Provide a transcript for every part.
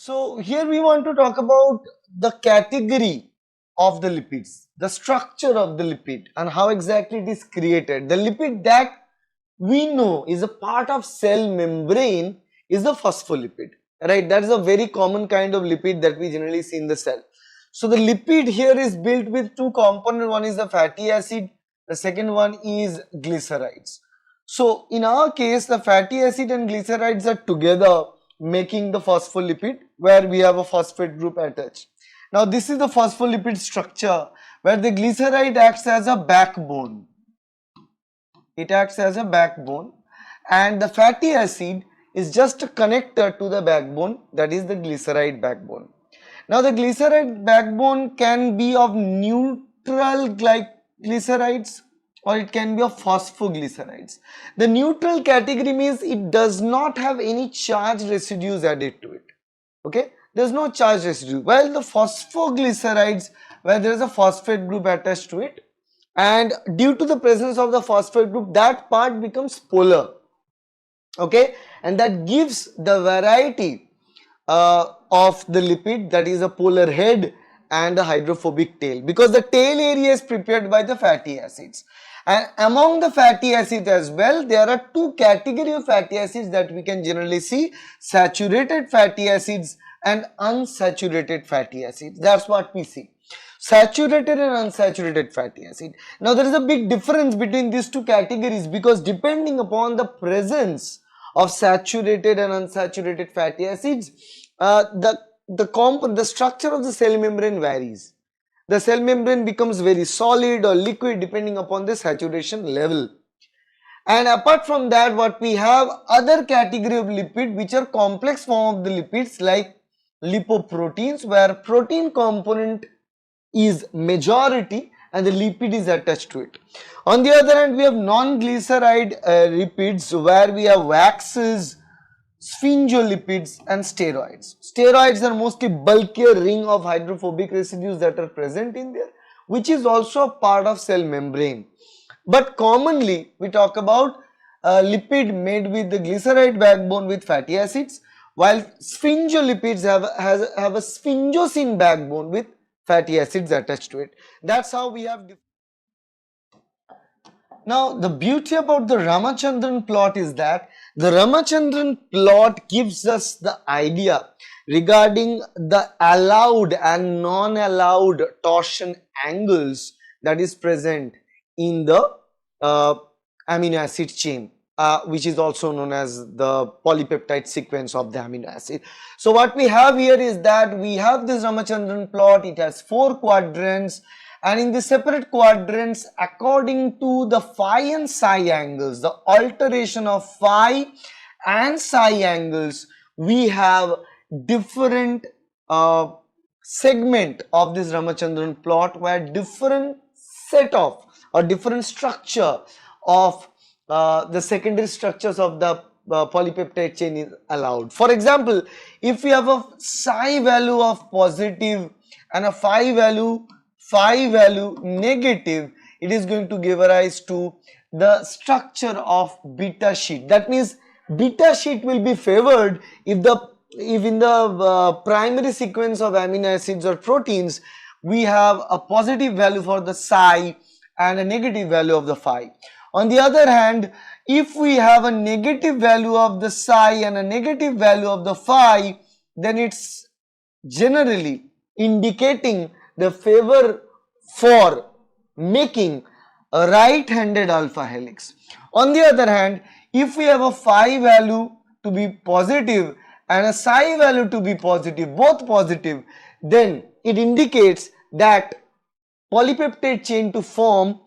So here we want to talk about the category of the lipids, the structure of the lipid and how exactly it is created. The lipid that we know is a part of cell membrane is the phospholipid, right? That is a very common kind of lipid that we generally see in the cell. So the lipid here is built with two components. One is the fatty acid, the second one is glycerides. So in our case, the fatty acid and glycerides are together making the phospholipid where we have a phosphate group attached. Now this is the phospholipid structure where the glyceride acts as a backbone. It acts as a backbone and the fatty acid is just a connector to the backbone, that is the glyceride backbone. Now the glyceride backbone can be of neutral glycerides or it can be of phosphoglycerides. The neutral category means it does not have any charge residues added to it. Okay, there is no charge residue. While the phosphoglycerides, where there is a phosphate group attached to it, and due to the presence of the phosphate group, that part becomes polar. Okay, and that gives the variety of the lipid, that is a polar head and a hydrophobic tail, because the tail area is prepared by the fatty acids. And among the fatty acids as well, there are two categories of fatty acids that we can generally see: saturated fatty acids and unsaturated fatty acids. That's what we see. Saturated and unsaturated fatty acid. Now there is a big difference between these two categories, because depending upon the presence of saturated and unsaturated fatty acids, the structure of the cell membrane varies. The cell membrane becomes very solid or liquid depending upon the saturation level. And apart from that, what we have other category of lipid which are complex form of the lipids like lipoproteins, where protein component is majority and the lipid is attached to it. On the other hand, we have non-glyceride lipids where we have waxes, sphingolipids and steroids. Steroids are mostly bulkier ring of hydrophobic residues that are present in there, which is also a part of cell membrane. But commonly we talk about lipid made with the glyceride backbone with fatty acids, while sphingolipids have a sphingosine backbone with fatty acids attached to it. That's how we have. Now the beauty about the Ramachandran plot is that the Ramachandran plot gives us the idea regarding the allowed and non-allowed torsion angles that is present in the amino acid chain, which is also known as the polypeptide sequence of the amino acid. So what we have here is that we have this Ramachandran plot. It has 4 quadrants, and in the separate quadrants, according to the phi and psi angles, the alteration of phi and psi angles, we have different segment of this Ramachandran plot where different set of or different structure of the secondary structures of the polypeptide chain is allowed. For example, if we have a psi value of positive and a phi value negative, it is going to give rise to the structure of beta sheet. That means beta sheet will be favored if in the primary sequence of amino acids or proteins we have a positive value for the psi and a negative value of the phi. On the other hand, if we have a negative value of the psi and a negative value of the phi, then it's generally indicating the favor for making a right-handed alpha helix. On the other hand, if we have a phi value to be positive and a psi value to be positive, both positive, then it indicates that polypeptide chain to form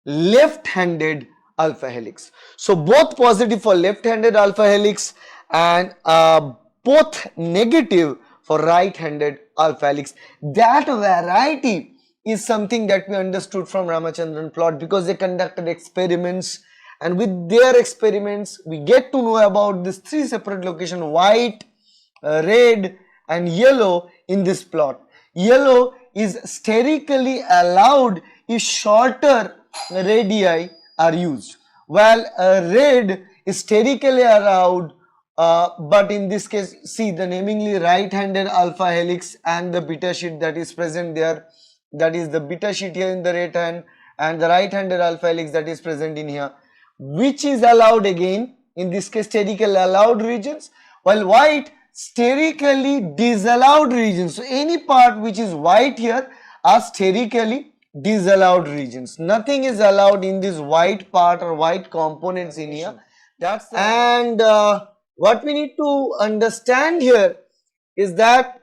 left-handed alpha helix. So both positive for left-handed alpha helix and both negative for right-handed alpha helix. That variety is something that we understood from Ramachandran plot, because they conducted experiments, and with their experiments we get to know about these 3 separate locations: white, red and yellow in this plot. Yellow is sterically allowed if shorter radii are used, while red is sterically allowed but in this case, see the namingly right-handed alpha helix and the beta sheet that is present there, that is the beta sheet here in the right hand and the right-handed alpha helix that is present in here, which is allowed again in this case sterically allowed regions, while white sterically disallowed regions. So any part which is white here are sterically disallowed regions. Nothing is allowed in this white part or white components in here. That's the and what we need to understand here is that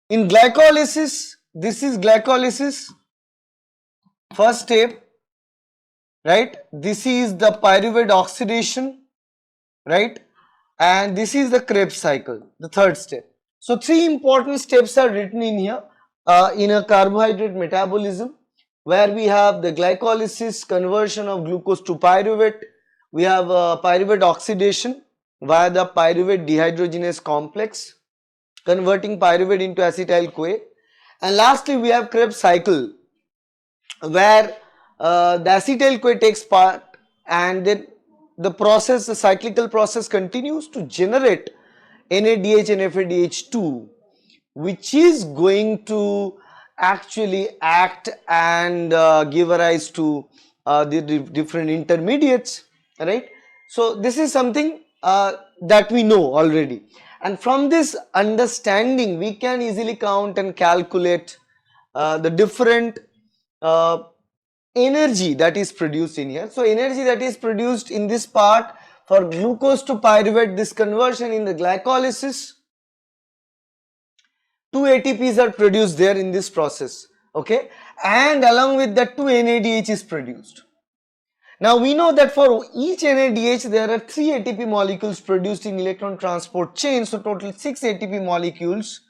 in glycolysis, this is glycolysis, first step, right? This is the pyruvate oxidation, right? And this is the Krebs cycle, the third step. So three important steps are written in here in a carbohydrate metabolism, where we have the glycolysis, conversion of glucose to pyruvate, we have pyruvate oxidation via the pyruvate dehydrogenase complex, converting pyruvate into acetyl CoA, and lastly we have Krebs cycle, where the acetyl CoA takes part, and then the process, the cyclical process continues to generate NADH and FADH2, which is going to actually act and give rise to the different intermediates, right? So this is something that we know already, and from this understanding we can easily count and calculate the different energy that is produced in here. So energy that is produced in this part for glucose to pyruvate, this conversion in the glycolysis, 2 ATPs are produced there in this process, okay, and along with that 2 NADH is produced. Now we know that for each NADH there are 3 ATP molecules produced in electron transport chain, so total 6 ATP molecules.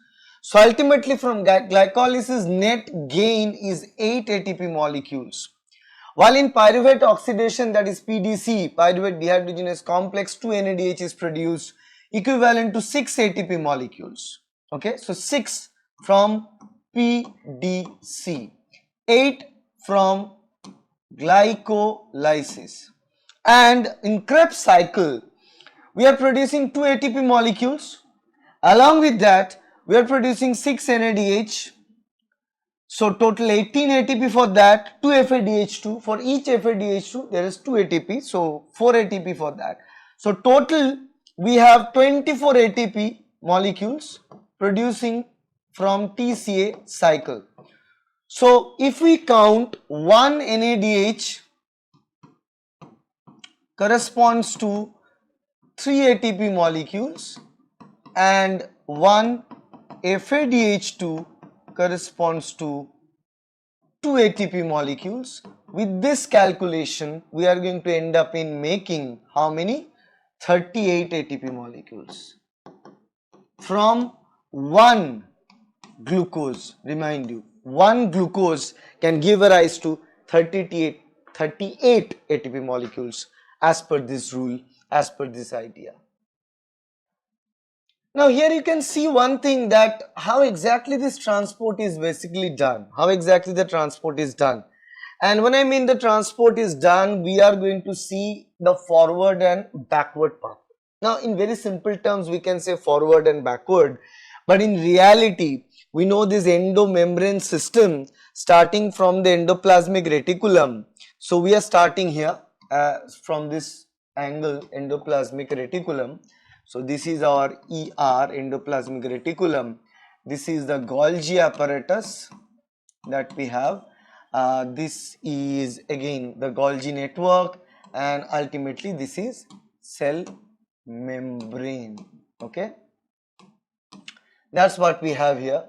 So ultimately from glycolysis net gain is 8 ATP molecules. While in pyruvate oxidation, that is PDC, pyruvate dehydrogenase complex, 2 NADH is produced, equivalent to 6 ATP molecules. Okay, so 6 from PDC, 8 from glycolysis, and in Krebs cycle we are producing 2 ATP molecules. Along with that we are producing 6 NADH, so total 18 ATP for that, 2 FADH2, for each FADH2 there is 2 ATP, so 4 ATP for that. So total we have 24 ATP molecules producing from TCA cycle. So if we count, 1 NADH corresponds to 3 ATP molecules and 1 FADH2 corresponds to 2 ATP molecules. With this calculation we are going to end up in making how many? 38 ATP molecules from 1 glucose. Remind you, 1 glucose can give a rise to 38 ATP molecules as per this rule, as per this idea. Now here you can see one thing, that how exactly this transport is basically done, how exactly the transport is done. And when I mean the transport is done, we are going to see the forward and backward path. Now in very simple terms we can say forward and backward, but in reality we know this endomembrane system starting from the endoplasmic reticulum. So we are starting here from this angle, endoplasmic reticulum. So this is our ER, endoplasmic reticulum. This is the Golgi apparatus that we have. This is again the Golgi network, and ultimately this is cell membrane. Okay, that's what we have here,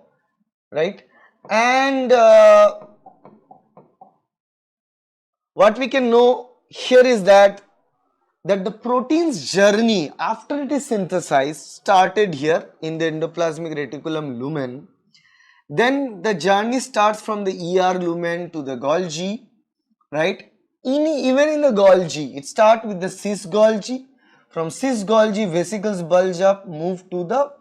right? And what we can know here is that the protein's journey after it is synthesized started here in the endoplasmic reticulum lumen. Then the journey starts from the ER lumen to the Golgi, right? Even in the Golgi, it starts with the cis Golgi. From cis Golgi, vesicles bulge up, move to the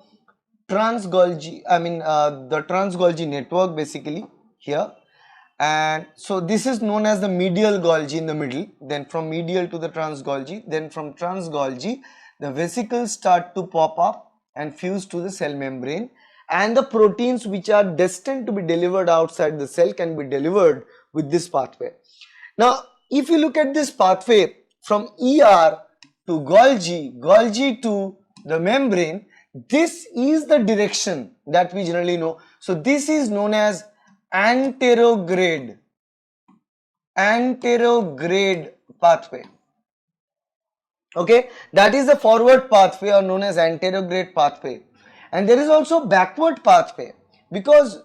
trans Golgi, the trans Golgi network basically here. And so this is known as the medial Golgi in the middle. Then from medial to the trans Golgi, then from trans Golgi the vesicles start to pop up and fuse to the cell membrane, and the proteins which are destined to be delivered outside the cell can be delivered with this pathway. Now, if you look at this pathway from ER to Golgi, Golgi to the membrane, this is the direction that we generally know. So, this is known as anterograde pathway. Okay, that is the forward pathway or known as anterograde pathway. And there is also backward pathway, because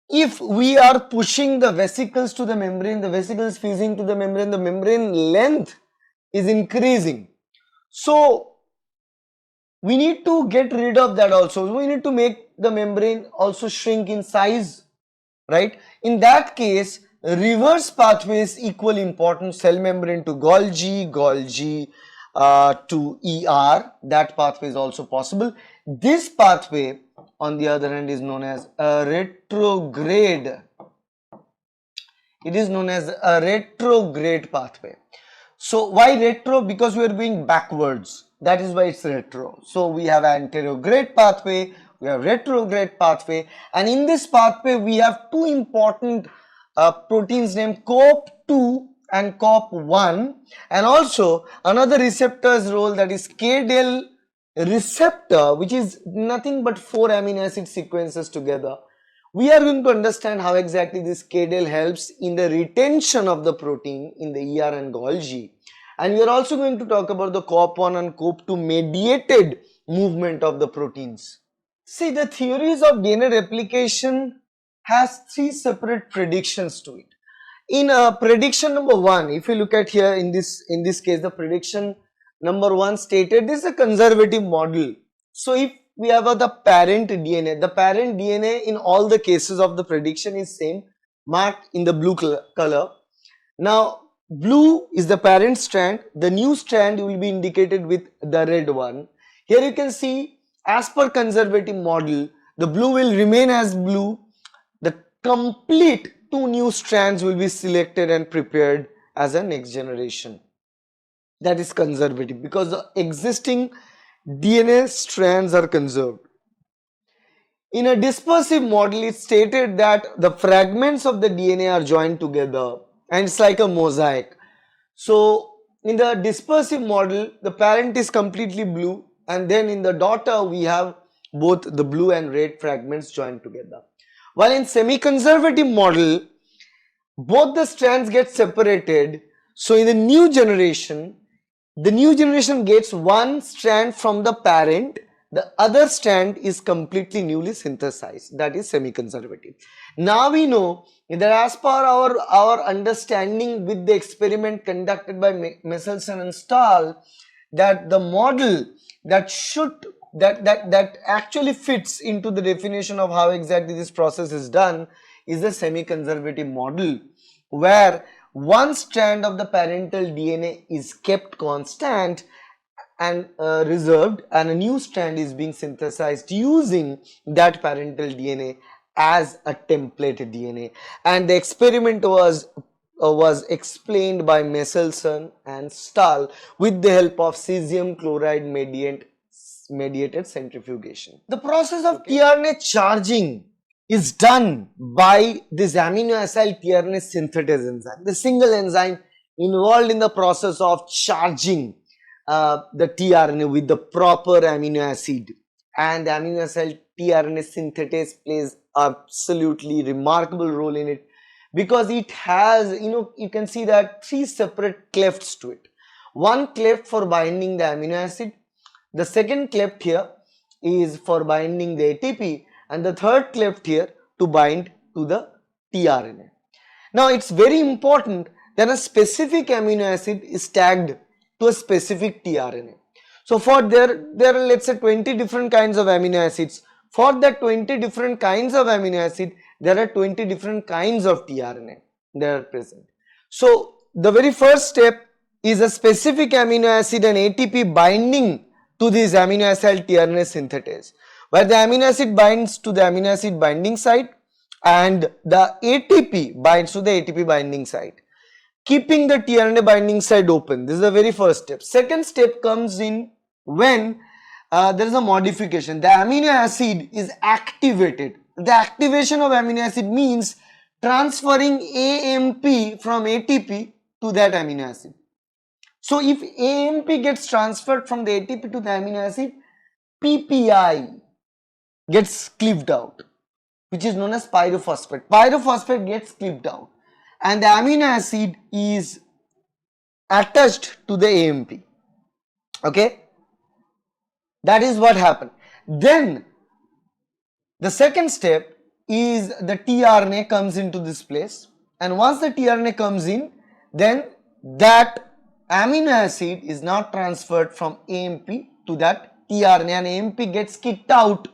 if we are pushing the vesicles to the membrane, the vesicles fusing to the membrane length is increasing. So we need to get rid of that also. We need to make the membrane also shrink in size, right? In that case, reverse pathway is equally important. Cell membrane to Golgi, Golgi to ER, that pathway is also possible. This pathway on the other hand is known as a retrograde. It is known as a retrograde pathway. So why retro? Because we are going backwards. That is why it's retro. So we have anterograde pathway, we have retrograde pathway, and in this pathway we have two important proteins named COP2 and COP1, and also another receptor's role, that is KDEL receptor, which is nothing but 4 amino acid sequences together. We are going to understand how exactly this KDEL helps in the retention of the protein in the ER and Golgi. And we are also going to talk about the COP1 and COP2 mediated movement of the proteins. See, the theories of DNA replication has 3 separate predictions to it. In prediction number 1, if you look at here in this case, the prediction number 1 stated this is a conservative model. So if we have the parent DNA in all the cases of the prediction is same, marked in the blue color. Now blue is the parent strand, the new strand will be indicated with the red one. Here you can see, as per conservative model, the blue will remain as blue, the complete 2 new strands will be selected and prepared as a next generation. That is conservative because the existing DNA strands are conserved. In a dispersive model, it stated that the fragments of the DNA are joined together and it's like a mosaic. So in the dispersive model, the parent is completely blue, and then in the daughter we have both the blue and red fragments joined together. While in semi-conservative model, both the strands get separated. So in the new generation gets one strand from the parent, the other strand is completely newly synthesized. That is semi-conservative. Now we know that as per our understanding with the experiment conducted by Messelson and Stahl, that the model that actually fits into the definition of how exactly this process is done is a semi-conservative model, where one strand of the parental DNA is kept constant and reserved, and a new strand is being synthesized using that parental DNA as a template DNA. And the experiment was explained by Messelson and Stahl with the help of cesium chloride mediated centrifugation. The process of tRNA charging is done by this amino acyl tRNA synthetase enzyme, the single enzyme involved in the process of charging the tRNA with the proper amino acid. And the amino acyl tRNA synthetase plays absolutely remarkable role in it, because it has, you can see that 3 separate clefts to it. One cleft for binding the amino acid, the second cleft here is for binding the ATP, and the third cleft here to bind to the tRNA. Now it's very important that a specific amino acid is tagged to a specific tRNA. So for there are, let's say, 20 different kinds of amino acids. For that 20 different kinds of amino acid, there are 20 different kinds of tRNA that are present. So the very first step is a specific amino acid and ATP binding to this amino acyl tRNA synthetase, where the amino acid binds to the amino acid binding site and the ATP binds to the ATP binding site, keeping the tRNA binding site open. This is the very first step. Second step comes in when there is a modification, the amino acid is activated. The activation of amino acid means transferring AMP from ATP to that amino acid. So if AMP gets transferred from the ATP to the amino acid, PPI gets cleaved out, which is known as pyrophosphate. Pyrophosphate gets cleaved out and the amino acid is attached to the AMP. Okay, that is what happened. Then the second step is the tRNA comes into this place, and once the tRNA comes in, then that amino acid is now transferred from AMP to that tRNA and AMP gets kicked out,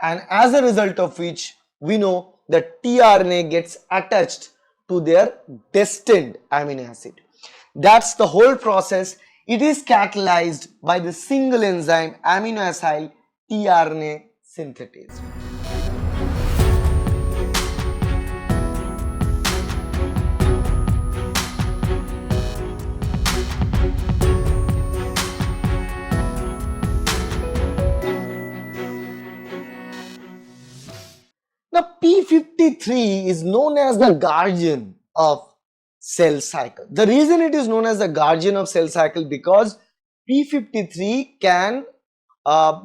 and as a result of which we know that tRNA gets attached to their destined amino acid. That's the whole process. It is catalyzed by the single enzyme amino acyl tRNA synthetase. Now P53 is known as the guardian of cell cycle. The reason it is known as the guardian of cell cycle because P53 can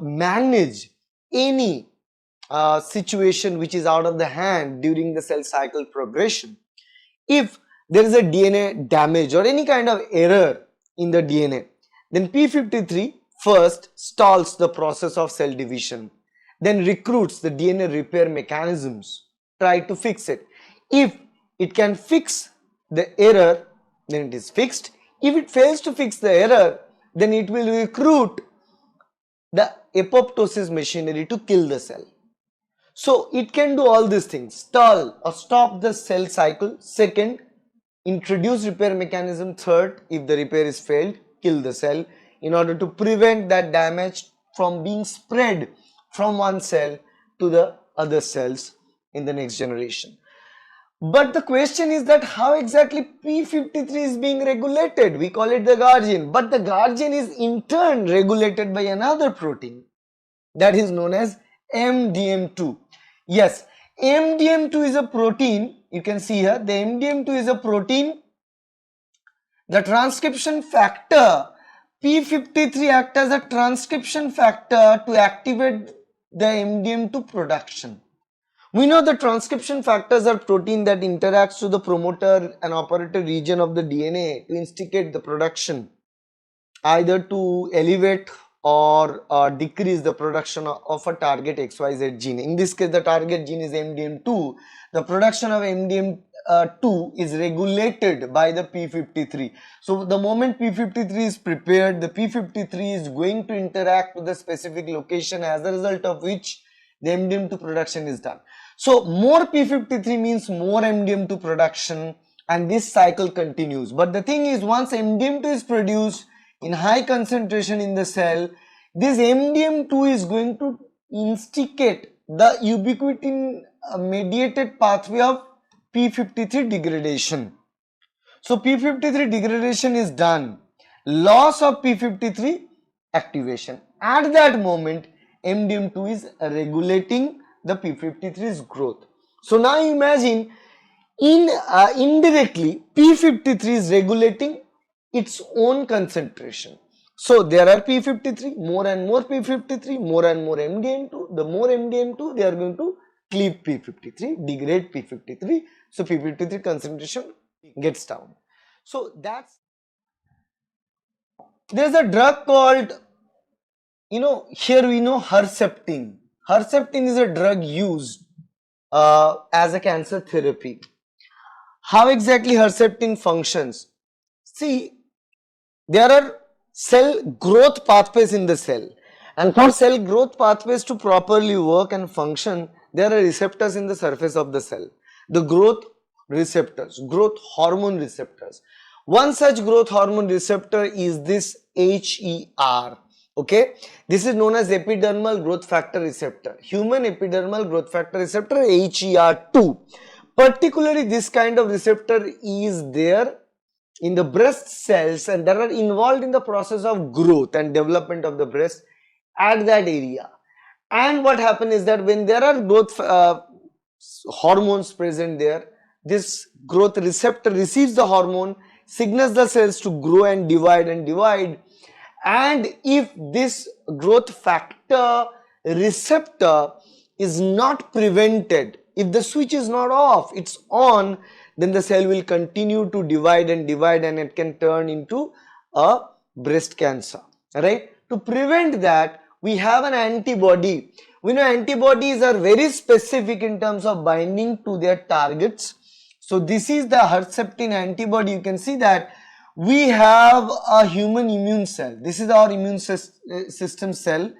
manage any situation which is out of the hand during the cell cycle progression. If there is a DNA damage or any kind of error in the DNA, then P53 first stalls the process of cell division, then recruits the DNA repair mechanisms, try to fix it. If it can fix the error, then it is fixed. If it fails to fix the error, then it will recruit the apoptosis machinery to kill the cell. So it can do all these things: stall or stop the cell cycle. Second, introduce repair mechanism. Third, if the repair is failed, kill the cell in order to prevent that damage from being spread from one cell to the other cells in the next generation. But the question is that how exactly P53 is being regulated? We call it the guardian, but the guardian is in turn regulated by another protein that is known as MDM2. Yes, MDM2 is a protein. You can see here the MDM2 is a protein. The transcription factor P53 acts as a transcription factor to activate the MDM2 production. We know the transcription factors are protein that interacts with the promoter and operator region of the DNA to instigate the production, either to elevate or decrease the production of a target XYZ gene. In this case, the target gene is MDM2. The production of MDM2 is regulated by the P53. So the moment P53 is prepared, the P53 is going to interact with the specific location, as a result of which the MDM2 production is done. So more P53 means more MDM2 production, and this cycle continues. But the thing is, once MDM2 is produced in high concentration in the cell, this MDM2 is going to instigate the ubiquitin mediated pathway of P53 degradation. So P53 degradation is done, loss of P53 activation. At that moment, MDM2 is regulating the P53's growth. So now imagine indirectly P53 is regulating its own concentration. So there are P53, more and more P53, more and more MDM2. The more MDM2, they are going to cleave P53, degrade P53. So P53 concentration gets down. So there's a drug called, here we know Herceptin. Herceptin is a drug used as a cancer therapy. How exactly Herceptin functions? See, there are cell growth pathways in the cell, and for cell growth pathways to properly work and function, there are receptors in the surface of the cell. The growth receptors, growth hormone receptors. One such growth hormone receptor is this HER. Okay, this is known as epidermal growth factor receptor, human epidermal growth factor receptor, HER2. Particularly this kind of receptor is there in the breast cells and that are involved in the process of growth and development of the breast at that area. And what happens is that when there are growth hormones present there, this growth receptor receives the hormone, signals the cells to grow and divide, and if this growth factor receptor is not prevented, if the switch is not off, it's on, then the cell will continue to divide and it can turn into a breast cancer, right? To prevent that, we have an antibody. We know antibodies are very specific in terms of binding to their targets. So this is the Herceptin antibody. You can see that we have a human immune cell. This is our immune system cell,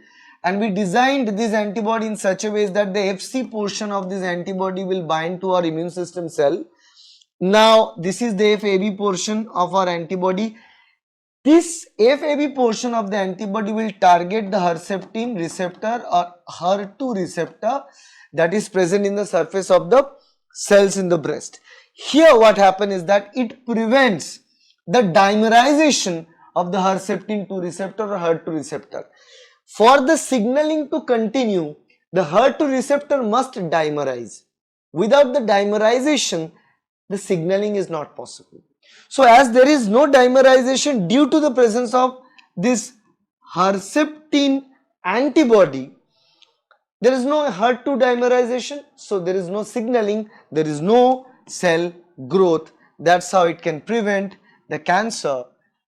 and we designed this antibody in such a way that the Fc portion of this antibody will bind to our immune system cell. Now this is the FAB portion of our antibody. This FAB portion of the antibody will target the Herceptin receptor or HER2 receptor that is present in the surface of the cells in the breast. Here what happens is that it prevents the dimerization of the Herceptin 2 receptor or HER2 receptor. For the signaling to continue, the HER2 receptor must dimerize. Without the dimerization, the signaling is not possible. So as there is no dimerization due to the presence of this Herceptin antibody, there is no HER2 dimerization, so there is no signaling, there is no cell growth. That's how it can prevent the cancer.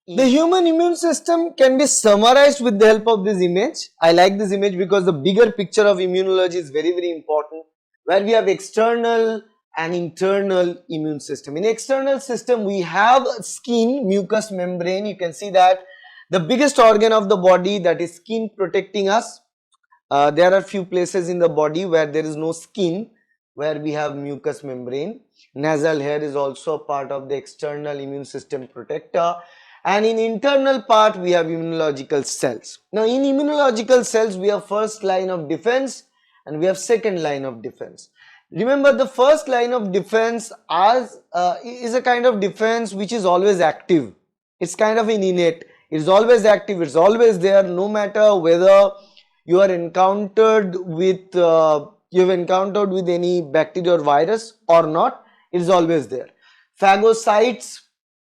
The human immune system can be summarized with the help of this image. I like this image because the bigger picture of immunology is very, very important, where we have external and internal immune system. In external system, we have skin, mucous membrane. You can see that the biggest organ of the body, that is skin, protecting us. There are few places in the body where there is no skin, where we have mucous membrane. Nasal hair is also a part of the external immune system protector. And in internal part, we have immunological cells. Now in immunological cells, we have first line of defense and we have second line of defense. Remember, the first line of defense is a kind of defense which is always active. It's kind of innate. It's always active. It's always there, no matter whether you are encountered with any bacteria or virus or not. It is always there. Phagocytes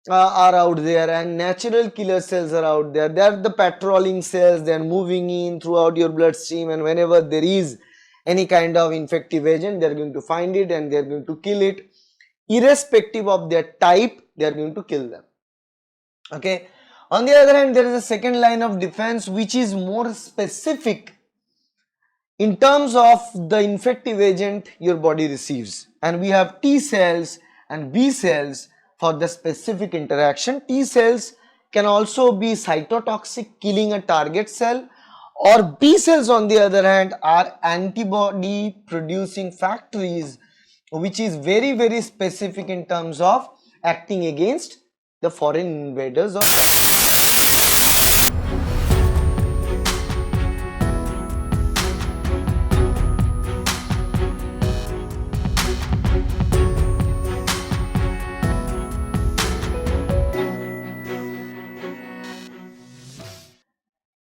are out there, and natural killer cells are out there. They are the patrolling cells. They are moving in throughout your bloodstream, and whenever there is any kind of infective agent, they are going to find it and they are going to kill it. Irrespective of their type, they are going to kill them. Okay. On the other hand, there is a second line of defense which is more specific in terms of the infective agent your body receives, and we have T cells and B cells for the specific interaction. T cells can also be cytotoxic, killing a target cell, or B cells on the other hand are antibody producing factories which is very, very specific in terms of acting against the foreign invaders.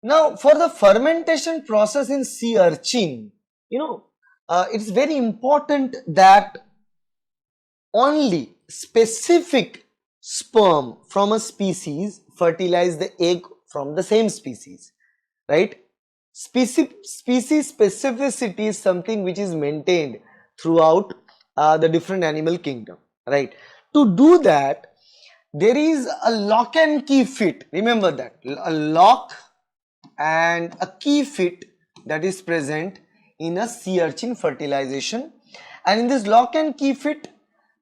Now for the fermentation process in sea urchin, it's very important that only specific sperm from a species fertilize the egg from the same species, right? Species specificity is something which is maintained throughout the different animal kingdom, right? To do that, there is a lock and key fit. Remember that, a lock and a key fit that is present in a sea urchin fertilization. And in this lock and key fit,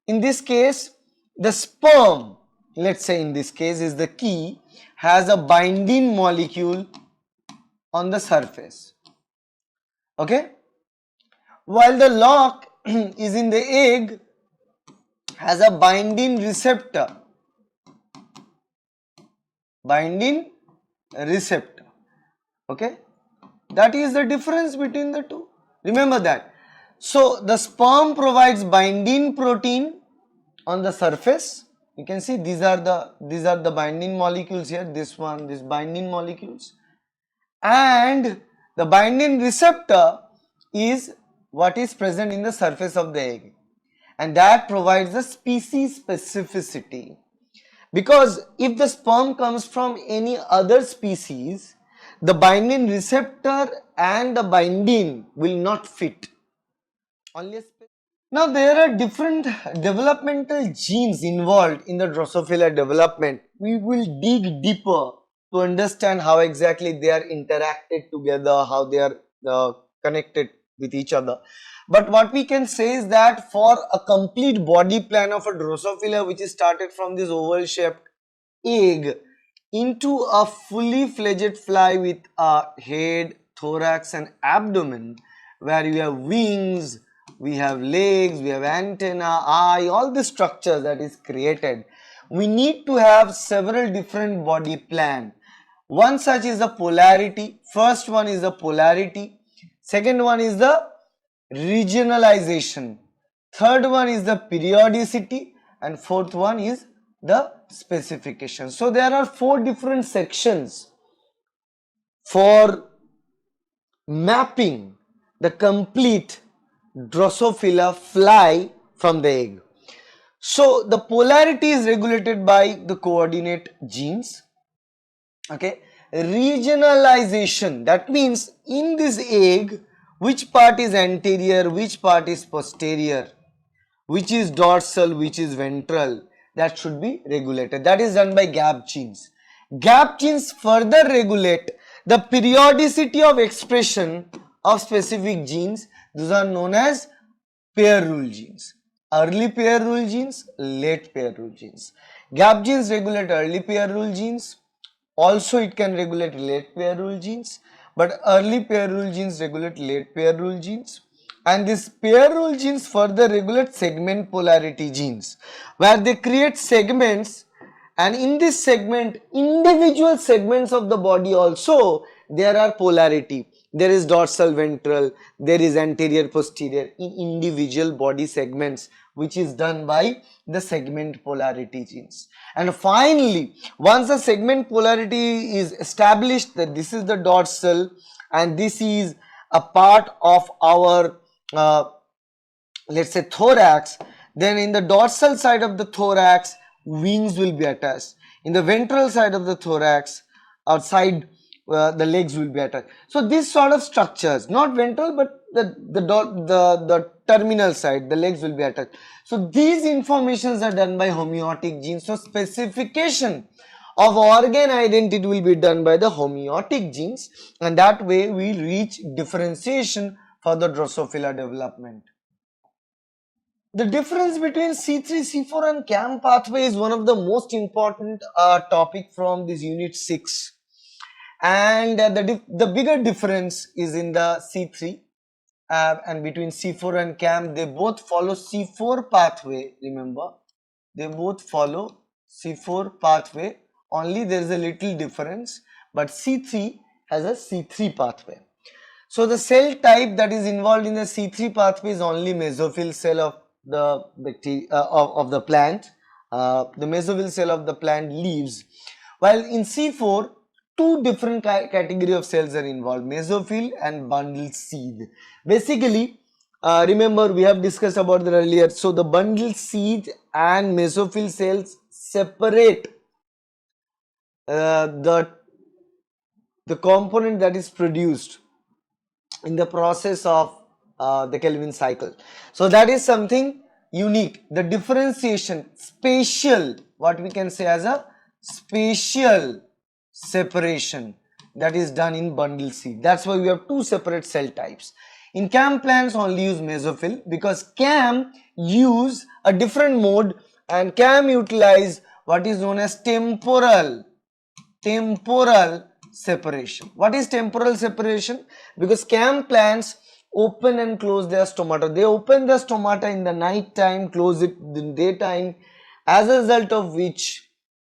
in this case, the sperm, let's say in this case is the key, has a binding molecule on the surface, okay, while the lock is in the egg, has a binding receptor, okay. That is the difference between the two. Remember that. So the sperm provides binding protein on the surface, You can see these are the binding molecules here, this binding molecules, and the binding receptor is what is present in the surface of the egg, and that provides the species specificity. Because if the sperm comes from any other species, the binding receptor and the binding will not fit. Now there are different developmental genes involved in the Drosophila development. We will dig deeper to understand how exactly they are interacted together, how they are connected with each other. But what we can say is that for a complete body plan of a Drosophila, which is started from this oval shaped egg into a fully fledged fly with a head, thorax and abdomen, where you have wings, we have legs, we have antenna, eye, all the structure that is created. We need to have several different body plan. One such is the polarity. First one is the polarity. Second one is the regionalization. Third one is the periodicity, and fourth one is the specification. So there are 4 different sections for mapping the complete Drosophila fly from the egg. So the polarity is regulated by the coordinate genes. Okay, regionalization, that means in this egg which part is anterior, which part is posterior, which is dorsal, which is ventral, that should be regulated. That is done by gap genes. Gap genes further regulate the periodicity of expression of specific genes. Those are known as pair rule genes. Early pair rule genes, late pair rule genes. Gap genes regulate early pair rule genes. Also it can regulate late pair rule genes, but early pair rule genes regulate late pair rule genes. And this pair rule genes further regulate segment polarity genes, where they create segments, and in this segment, individual segments of the body also, there are polarity. There is dorsal ventral, there is anterior posterior in individual body segments, which is done by the segment polarity genes. And finally, once the segment polarity is established that this is the dorsal and this is a part of our let's say thorax, then in the dorsal side of the thorax wings will be attached. In the ventral side of the thorax outside the legs will be attached. So these sort of structures, not ventral but the terminal side, the legs will be attached. So these informations are done by homeotic genes. So specification of organ identity will be done by the homeotic genes, and that way we reach differentiation for the Drosophila development. The difference between C3, C4 and CAM pathway is one of the most important topic from this unit 6. And the bigger difference is in the C3 and between C4 and CAM. They both follow C4 pathway, remember, they both follow C4 pathway, only there is a little difference, but C3 has a C3 pathway. So the cell type that is involved in the C3 pathway is only mesophyll cell of the bacteria of the plant. The mesophyll cell of the plant leaves, while in C4 two different category of cells are involved, mesophyll and bundle seed. Basically, remember we have discussed about that earlier. So the bundle seed and mesophyll cells separate the component that is produced in the process of the Kelvin cycle. So that is something unique. The differentiation, spatial, what we can say as a spatial separation, that is done in bundle seed. That's why we have two separate cell types. In CAM plants only use mesophyll, because CAM use a different mode, and CAM utilize what is known as temporal separation. What is temporal separation? Because CAM plants open and close their stomata. They open the stomata in the night time, close it in daytime, as a result of which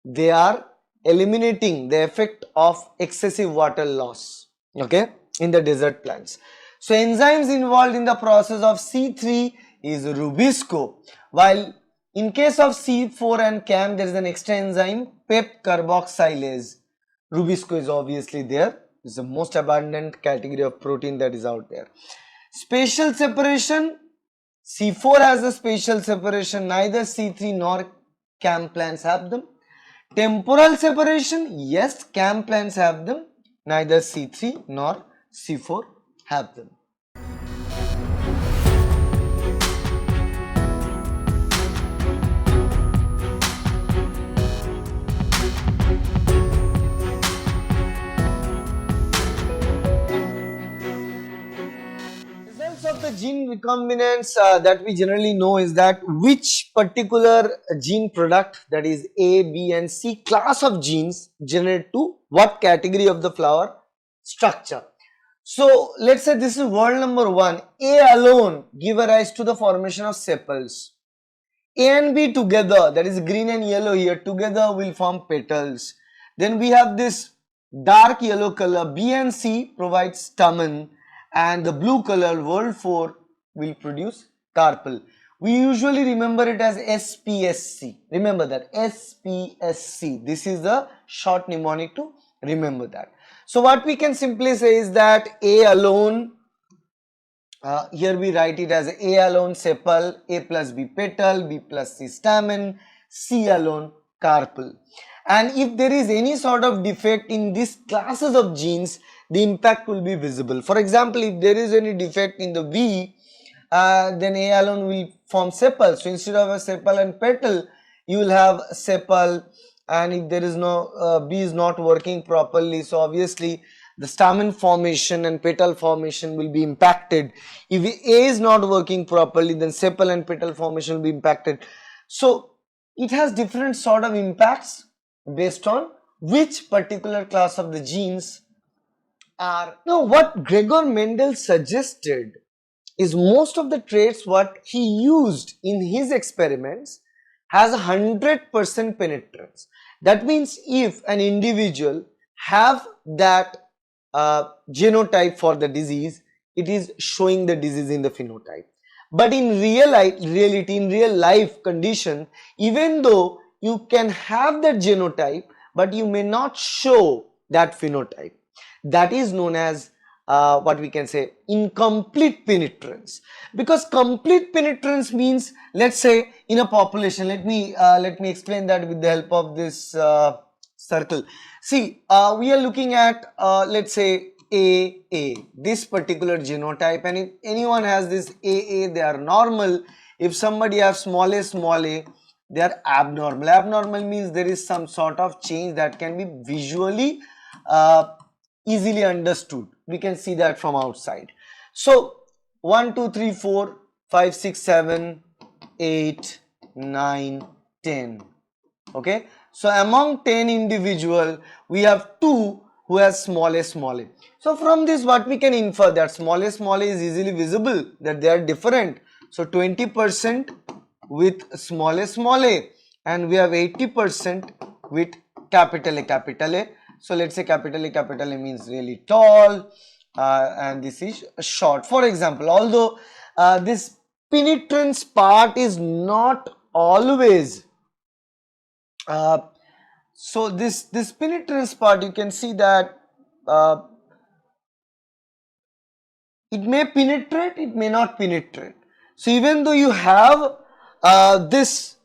they are eliminating the effect of excessive water loss, okay, in the desert plants. So enzymes involved in the process of C3 is rubisco, while In case of C4 and CAM, there is an extra enzyme, PEP carboxylase. Rubisco is obviously there. It's the most abundant category of protein that is out there. Spatial separation, C4 has a spatial separation, neither C3 nor CAM plants have them. Temporal separation, yes, CAM plants have them, neither C3 nor C4 have them. Results of the gene recombinants that we generally know is that which particular gene product, that is A, B and C class of genes, generate to what category of the flower structure. So let's say this is world number 1. A alone give a rise to the formation of sepals. A and B together, that is green and yellow here, together will form petals. Then we have this dark yellow color, B and C provides stamen, and the blue color, world 4, will produce carpel. We usually remember it as SPSC. Remember that, SPSC. This is the short mnemonic to remember that. So what we can simply say is that A alone, here we write it as A alone sepal, A plus B petal, B plus C stamen, C alone carpel. And if there is any sort of defect in these classes of genes, the impact will be visible. For example, if there is any defect in the V, then A alone will form sepal. So instead of a sepal and petal, you will have sepal, and if there is no B is not working properly, so obviously the stamen formation and petal formation will be impacted. If A is not working properly, then sepal and petal formation will be impacted. So it has different sort of impacts based on which particular class of the genes are. Now what Gregor Mendel suggested is most of the traits what he used in his experiments has 100% penetrance. That means if an individual have that genotype for the disease, it is showing the disease in the phenotype. But in reality, in real life condition, even though you can have that genotype, but you may not show that phenotype. That is known as what we can say incomplete penetrance. Because complete penetrance means, let's say in a population, let me explain that with the help of this circle. See, we are looking at let's say AA, this particular genotype, and if anyone has this AA, they are normal. If somebody has small a, they are abnormal. Abnormal means there is some sort of change that can be visually easily understood. We can see that from outside. So 1, 2, 3, 4, 5, 6, 7, 8, 9, 10. Okay. So among 10 individual, we have 2 who has small a. So from this what we can infer that small a is easily visible, that they are different. So 20% with small a, and we have 80% with capital A. So let's say capital A means really tall, and this is short. For example, although this penetrance part is not always so this penetrance part, you can see that it may penetrate, it may not penetrate. So even though you have this,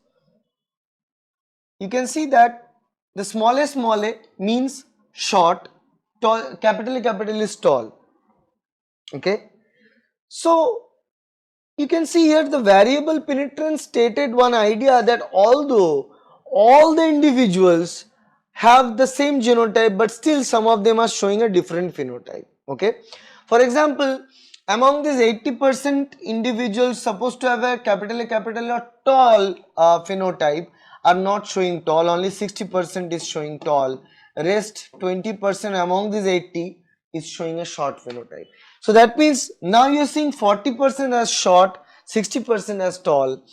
you can see that the small a means short, tall, capital A is tall. Okay. So you can see here the variable penetrance stated one idea that although all the individuals have the same genotype, but still some of them are showing a different phenotype. Okay. For example, among these 80% individuals supposed to have a capital A or tall phenotype are not showing tall, only 60% is showing tall. Rest 20% among these 80 is showing a short phenotype. So that means now you are seeing 40% as short, 60% as tall.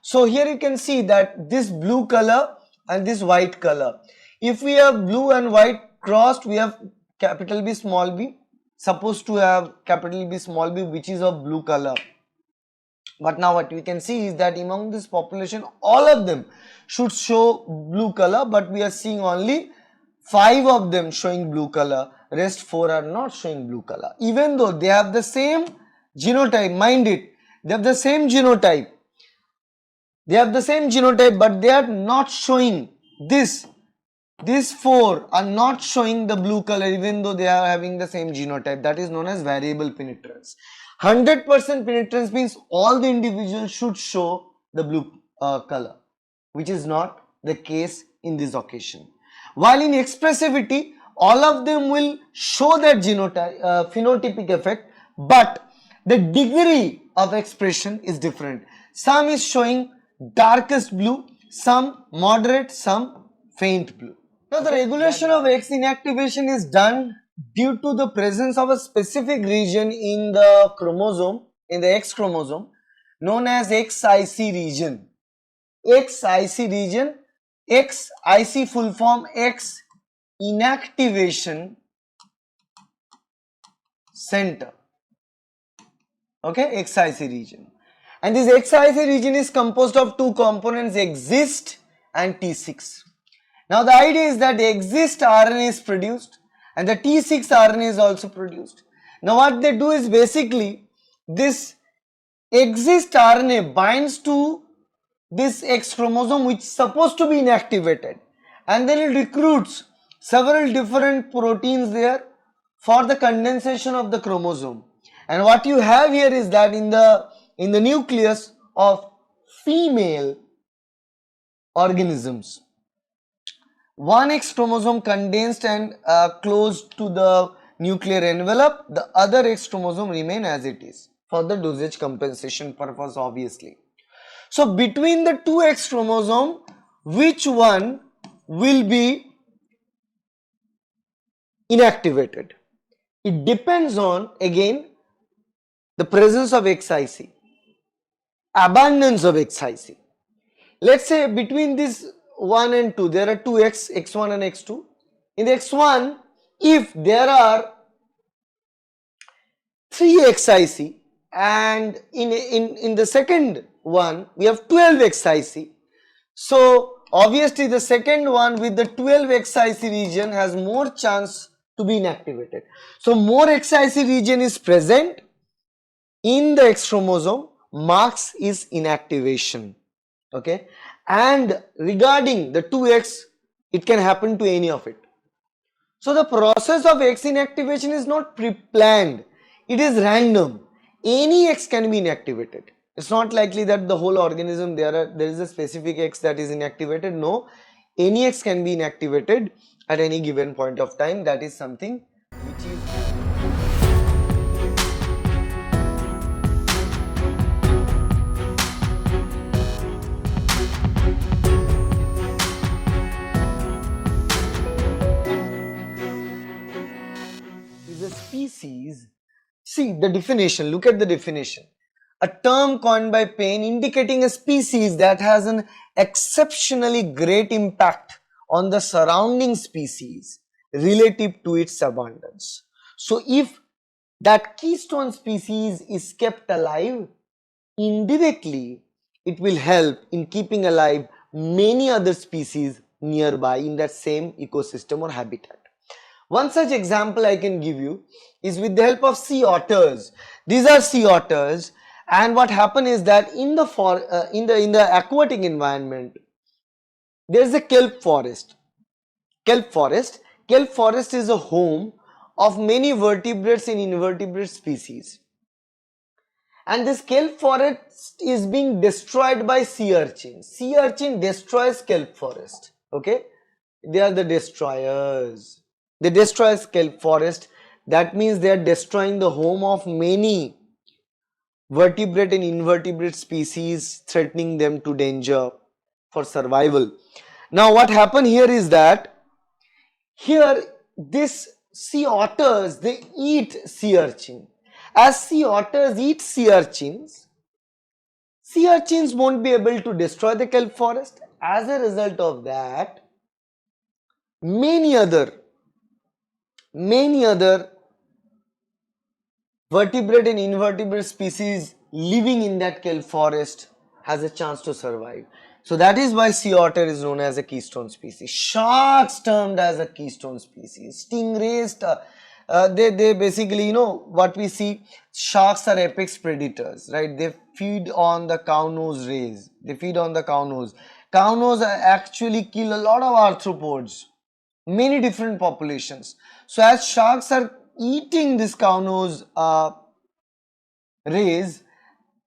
So here you can see that this blue color and this white color. If we have blue and white crossed, we have capital B small b, supposed to have capital B small b, which is of blue color. But now what we can see is that among this population, all of them should show blue color, but we are seeing only 5 of them showing blue color, rest 4 are not showing blue color. Even though they have the same genotype, mind it, they have the same genotype, but they are not showing this. These 4 are not showing the blue color even though they are having the same genotype. That is known as variable penetrance. 100% penetrance means all the individuals should show the blue color, which is not the case in this occasion. While in expressivity, all of them will show that genotype, phenotypic effect, but the degree of expression is different. Some is showing darkest blue, some moderate, some faint blue. Now, the regulation of X inactivation is done due to the presence of a specific region in the chromosome, in the X chromosome, known as XIC region. XIC region, XIC full form X inactivation center. Okay, XIC region. And this XIC region is composed of 2 components, exist and T6. Now the idea is that the exist RNA is produced and the T6 RNA is also produced. Now what they do is basically this exist RNA binds to this X chromosome which is supposed to be inactivated, and then it recruits several different proteins there for the condensation of the chromosome. And what you have here is that in the nucleus of female organisms, one X chromosome condensed and closed to the nuclear envelope, the other X chromosome remain as it is for the dosage compensation purpose, obviously. So between the 2 X chromosome, which one will be inactivated? It depends on, again, the presence of XIC, abundance of XIC. Let's say between this 1 and 2, there are 2 X, X1 and X2. In the X1, if there are 3 XIC, and in the second one, we have 12 XIC. So obviously the second one with the 12 XIC region has more chance to be inactivated. So more XIC region is present in the X chromosome, marks is inactivation. Okay, and regarding the 2X, it can happen to any of it. So the process of X inactivation is not pre-planned, it is random. Any X can be inactivated. It's not likely that the whole organism there is a specific X that is inactivated. No, any X can be inactivated at any given point of time. That is something which is species. See the definition, look at the definition. A term coined by Payne indicating a species that has an exceptionally great impact on the surrounding species relative to its abundance. So if that keystone species is kept alive, indirectly it will help in keeping alive many other species nearby in that same ecosystem or habitat. One such example I can give you is with the help of sea otters. These are sea otters, and what happens is that in the aquatic environment, there is a kelp forest. Kelp forest is a home of many vertebrates and invertebrate species. And this kelp forest is being destroyed by sea urchin. Sea urchin destroys kelp forest. Okay, they are the destroyers. They destroy kelp forest. That means they are destroying the home of many vertebrate and invertebrate species, threatening them to danger for survival. Now what happened here is that here this sea otters, they eat sea urchin. As sea otters eat sea urchins won't be able to destroy the kelp forest. As a result of that, many other vertebrate and invertebrate species living in that kelp forest has a chance to survive. So that is why sea otter is known as a keystone species. Sharks termed as a keystone species. Stingrays, they basically, what we see, sharks are apex predators, right? They feed on the cow nose rays. They feed on the cow nose. Cow nose actually kill a lot of arthropods, many different populations. So as sharks are eating this cow nose rays,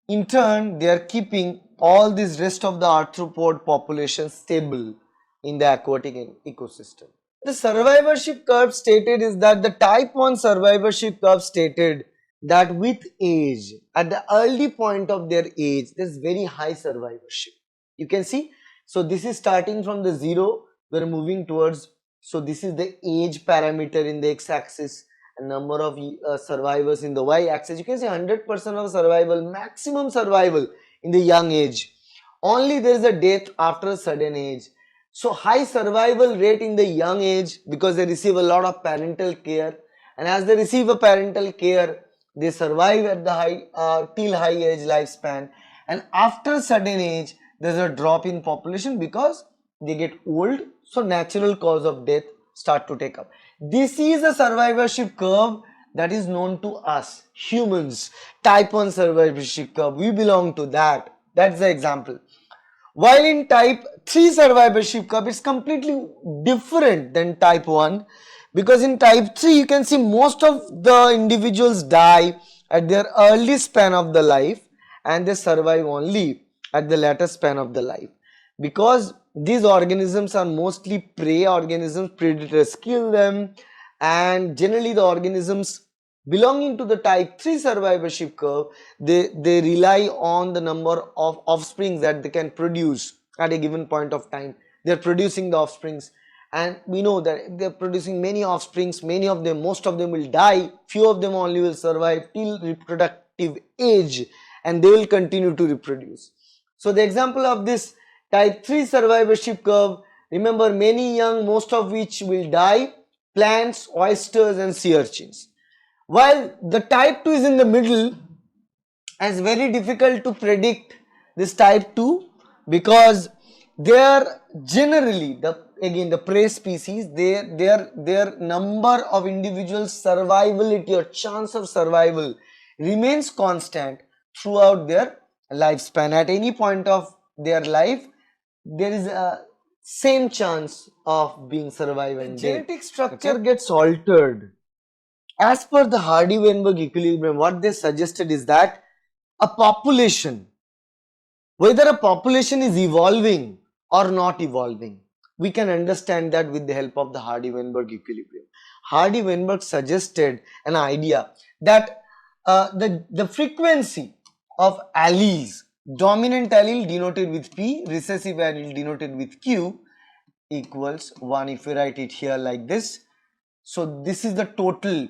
in turn, they are keeping all this rest of the arthropod population stable in the aquatic ecosystem. The survivorship curve stated is that the type 1 survivorship curve stated that with age, at the early point of their age, there's very high survivorship. You can see, so this is starting from the 0, we're moving towards, so this is the age parameter in the x-axis, number of survivors in the y-axis. You can say 100% of survival, maximum survival in the young age. Only there is a death after a certain age. So high survival rate in the young age because they receive a lot of parental care, and as they receive a parental care, they survive at the till high age lifespan, and after a certain age there's a drop in population because they get old, so natural cause of death start to take up. This is a survivorship curve that is known to us humans, type 1 survivorship curve. We belong to that. That's the example. While in type 3 survivorship curve, it's completely different than type 1, because in type 3 you can see most of the individuals die at their early span of the life and they survive only at the later span of the life, because these organisms are mostly prey organisms, predators kill them, and generally the organisms belonging to the type 3 survivorship curve, they rely on the number of offsprings that they can produce at a given point of time. They are producing the offsprings, and we know that if they are producing many offsprings, many of them, most of them will die, few of them only will survive till reproductive age, and they will continue to reproduce. So the example of this type 3 survivorship curve, remember, many young, most of which will die, plants, oysters and sea urchins. While the type 2 is in the middle, and it's very difficult to predict this type 2 because they are generally the prey species, their number of individuals survivability or chance of survival remains constant throughout their lifespan. At any point of their life, there is a same chance of being survived and genetic structure gets altered. As per the Hardy-Weinberg equilibrium, what they suggested is that a population, whether a population is evolving or not evolving, we can understand that with the help of the Hardy-Weinberg equilibrium. Hardy-Weinberg suggested an idea that the frequency of alleles, dominant allele denoted with P, recessive allele denoted with Q, equals 1. If we write it here like this, so this is the total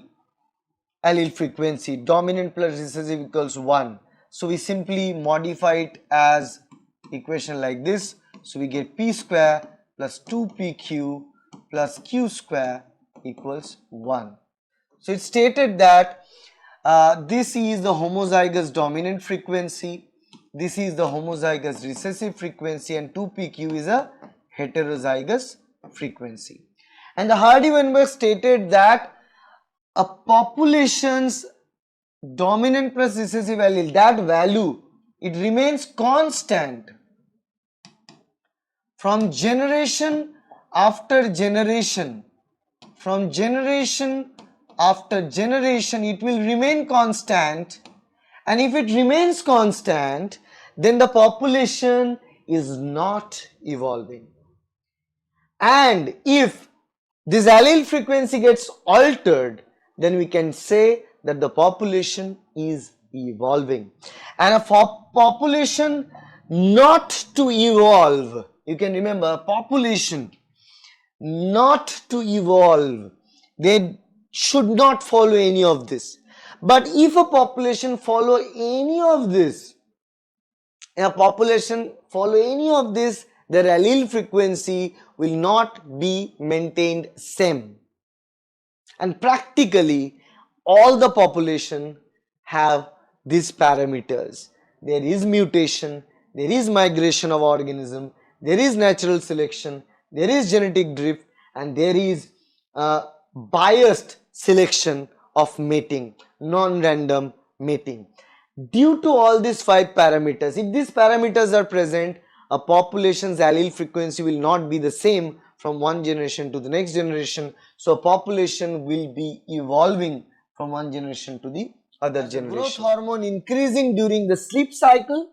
allele frequency, dominant plus recessive equals 1. So we simply modify it as equation like this. So we get P square plus 2PQ plus Q square equals 1. So it stated that this is the homozygous dominant frequency, this is the homozygous recessive frequency, and 2PQ is a heterozygous frequency. And the Hardy-Weinberg stated that a population's dominant plus recessive allele, that value, it remains constant from generation after generation. From generation after generation, it will remain constant, and if it remains constant, then the population is not evolving. And if this allele frequency gets altered, then we can say that the population is evolving. And a population not to evolve, you can remember, a population not to evolve, they should not follow any of this. But if a population follow any of this, their allele frequency will not be maintained same, and practically all the population have these parameters. There is mutation, there is migration of organism, there is natural selection, there is genetic drift, and there is biased selection of mating, non-random mating. Due to all these 5 parameters, if these parameters are present, a population's allele frequency will not be the same from one generation to the next generation. So a population will be evolving from one generation to the other generation. Growth hormone increasing during the sleep cycle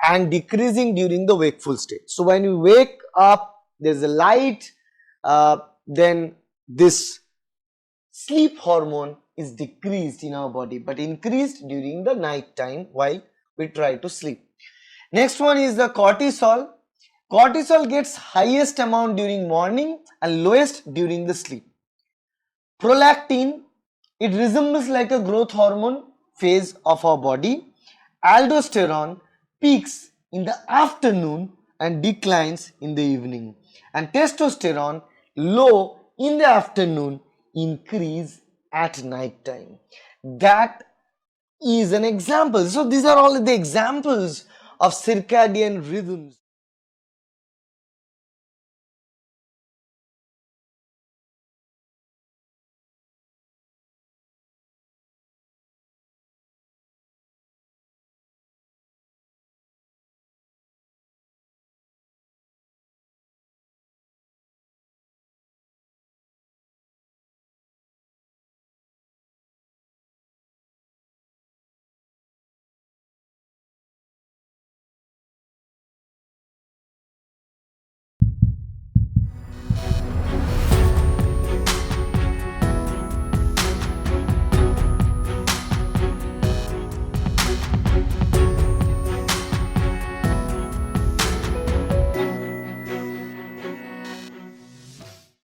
and decreasing during the wakeful state. So when you wake up, there's a light, then this sleep hormone is decreased in our body but increased during the night time while we try to sleep. Next one is the cortisol. Cortisol gets highest amount during morning and lowest during the sleep. Prolactin, it resembles like a growth hormone phase of our body. Aldosterone peaks in the afternoon and declines in the evening. And testosterone low in the afternoon, increase at night time. That is an example. So these are all the examples of circadian rhythms.